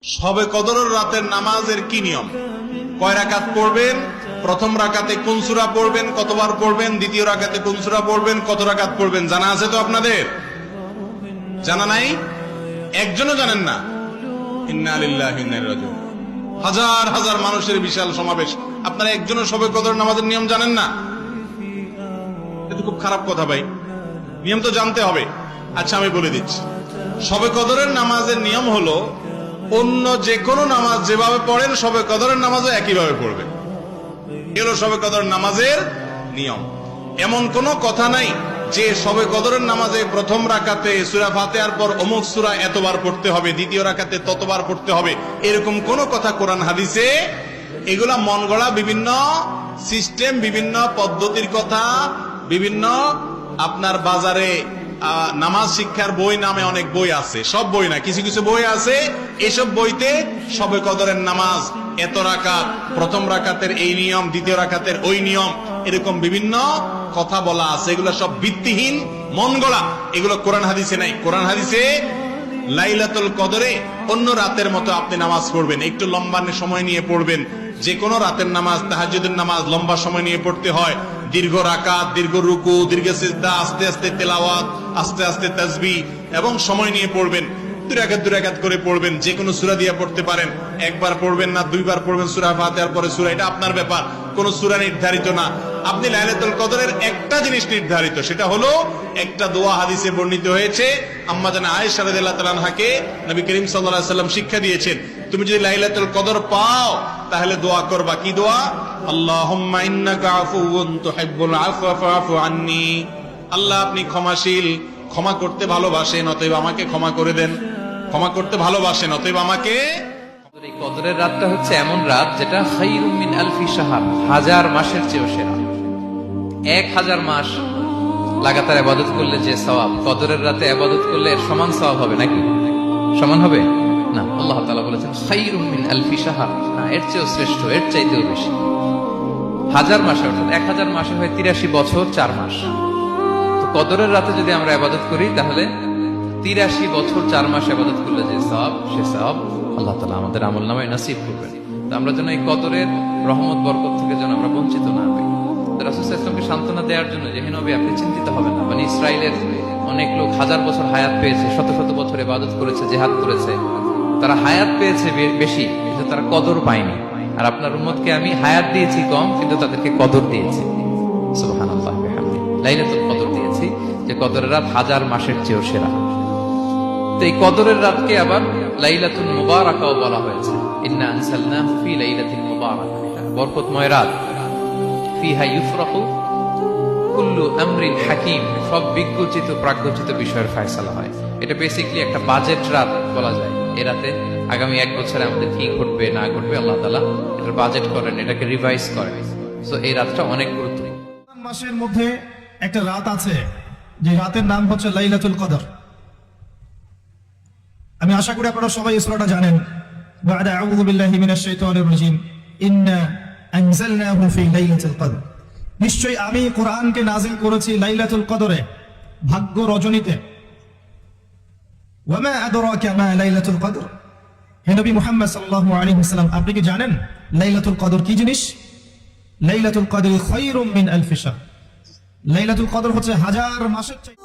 শবে কদরের রাতের নামাজের কি নিয়ম? কয় রাকাত পড়বেন? প্রথম রাকাতে কোন সূরা পড়বেন, কতবার পড়বেন? দ্বিতীয় রাকাতে কোন সূরা পড়বেন, কত রাকাত পড়বেন? জানা আছে তো আপনাদের? জানা নাই? একজনও জানেন না? ইন্না লিল্লাহি ওয়া ইন্না ইলাইহি রাজিউন। হাজার হাজার মানুষের বিশাল সমাবেশ, আপনারা একজনও শবে কদর নামাজের নিয়ম জানেন না? এটা খুব খারাপ কথা ভাই, নিয়ম তো জানতে হবে। আচ্ছা আমি বলে দিচ্ছি, শবে কদরের নামাজের নিয়ম হলো অন্য যে কোনো নামাজ যেভাবে পড়েন শবে কদরের নামাজও একইভাবে পড়বেন। এগুলো শবে কদর নামাজের নিয়ম। এমন কোনো কথা নাই যে শবে কদরের নামাজে প্রথম রাকাতে সূরা ফাতিহার পর অমুক সূরা এতবার পড়তে হবে, দ্বিতীয় রাকাতে ততবার পড়তে হবে, এরকম কোনো কথা কোরআন হাদিসে। এগুলা মন গড়া বিভিন্ন সিস্টেম, বিভিন্ন পদ্ধতির কথা, বিভিন্ন আপনার বাজারে নামাজ শিক্ষার বই নামে অনেক বই আছে, সব বই না, কিছু কিছু বই আছে, এসব বইতে শবে কদরের নামাজ এত রাকাত, প্রথম রাকাতের এই নিয়ম, দ্বিতীয় রাকাতের ওই নিয়ম, এরকম বিভিন্ন কথা বলা আছে। এগুলো সব ভিত্তিহীন, মন গড়া, এগুলো কোরআন হাদিসে নাই। কোরআন হাদিসে লাইলাতুল কদরে অন্য রাতের মতো আপনি নামাজ পড়বেন, একটু লম্বা সময় নিয়ে পড়বেন। যে কোনো রাতের নামাজ, তাহাজ্জুদের নামাজ লম্বা সময় নিয়ে পড়তে হয়, দীর্ঘ রাকাত, দীর্ঘ রুকু, দীর্ঘ সিজদা, আস্তে আস্তে তেলাওয়াত, আস্তে আস্তে তাসবিহ, এবং সময় নিয়ে পড়বেন। দুই রাকাত করে পড়বেন। যে কোনো সূরা দিয়ে পড়তে পারেন, একবার পড়বেন না দুইবার পড়বেন সূরা ফাতিহার পরে সূরা, এটা আপনার ব্যাপার, কোনো সূরা নির্ধারিত না। আপনি লাইলাতুল কদরের একটা জিনিস নির্ধারিত, সেটা হলো একটা দোয়া হাদিসে বর্ণিত হয়েছে। আম্মা জানা আয়েশা রাদিয়াল্লাহু তাআলা আনহাকে নবী করিম সাল্লাল্লাহু আলাইহি সাল্লাম শিক্ষা দিয়েছেন, তুমি যদি লাইলাতুল কদর পাও তাহলে দোয়া করবা। কি দোয়া? আল্লাহুম্মা ইন্নাকা আফুউন তুহিব্বুল আফওয়া ফাআফু আন্নী। আল্লাহ আপনি ক্ষমাশীল, ক্ষমা করতে ভালোবাসেন, অতএব আমাকে ক্ষমা করে দেন। ক্ষমা করতে ভালোবাসেন, অতএব আমাকে। এই কদরের রাতটা হচ্ছে এমন রাত যেটা খায়রুম মিন আলফি শাহর, হাজার মাসের চেয়েও সেরা। 1000 মাস লাগাতার ইবাদত করলে যে সওয়াব, কদরের রাতে ইবাদত করলে এর সমান সওয়াব হবে নাকি? সমান হবে না। আল্লাহ তাআলা বলেছেন খায়রুম মিন আলফি শাহর, না, এর চেয়েও শ্রেষ্ঠ, এর চাইতেও বেশি। 1000 মাসে, অর্থাৎ 1000 মাসে হয় 83 বছর 4 মাস। তো কদরের রাতে যদি আমরা ইবাদত করি তাহলে 83 বছর 4 মাস ইবাদত করলে যে সওয়াব, সে সওয়াব আল্লাহ তাআলা আমাদের আমলনামায় নসিব করবেন। তো আমরা যেন এই কদরের রহমত বরকত থেকে যেন আমরা বঞ্চিত না হই। রাসূল সাল্লাল্লাহু আলাইহি ওয়াসাল্লামকে সান্ত্বনা দেওয়ার জন্য যে, হে নবী আপনি চিন্তিত হবেন না, মানে ইসরায়েলের অনেক লোক 1000 বছর হায়াত পেয়েছে, শত শত বছর ইবাদত করেছে, জিহাদ করেছে, তারা হায়াত পেয়েছে বেশি কিন্তু তারা কদর পায়নি। আর আপনার উম্মতকে আমি হায়াত দিয়েছি কম কিন্তু তাদেরকে কদর দিয়েছি। সুবহানাল্লাহ ওয়া বিহামদিহি, লাইলাতুল কদর দিয়েছি, যে কদরের রাত 1000 মাসের চেয়েও সেরা। তো এই কদরের রাতকে আবার লাইলাতুল মুবারাকাও বলা হয়েছে। ইন্না আনসালনাহু ফি লাইলাতিন মুবারাকা, বরকতময় রাত। ফিহা ইউফরাকু কুল্লু আমরিন হাকিম, সব বিজ্ঞচিত প্রাজ্ঞচিত বিষয়ের ফয়সালা হয়। এটা বেসিক্যালি একটা বাজেট রাত বলা যায়। এই রাতে আগামী 1 বছরে আমাদের কি ঘটবে না ঘটবে আল্লাহ তাআলা এটার বাজেট করেন, এটাকে রিভাইজ করেন। সো এই রাতটা অনেক গুরুত্বপূর্ণ। মাসের মধ্যে একটা রাত আছে, যে রাতের নাম হচ্ছে লাইলাতুল কদর। আমি আশা করি আপনারা সবাই এই সূরাটা জানেন। বা'দা আউযু বিল্লাহি মিনাশ শাইতানির রাজীম, ইন্না আনজালনাহু ফি লাইলাতুল কদর। নিশ্চয়ই আমি কোরআনকে নাযিল করেছি লাইলাতুল কদরে, ভাগ্য রজনীতে। ওয়া মা আদরাকা মা লাইলাতুল কদর, হে নবী মুহাম্মদ সাল্লাল্লাহু আলাইহি ওয়াসাল্লাম আপনি কি জানেন লাইলাতুল কদর কি জিনিস? লাইলাতুল কদর খায়রুম মিন আলফি শাহর, লাইলাতুল কদর হচ্ছে 1000 মাসের চেয়ে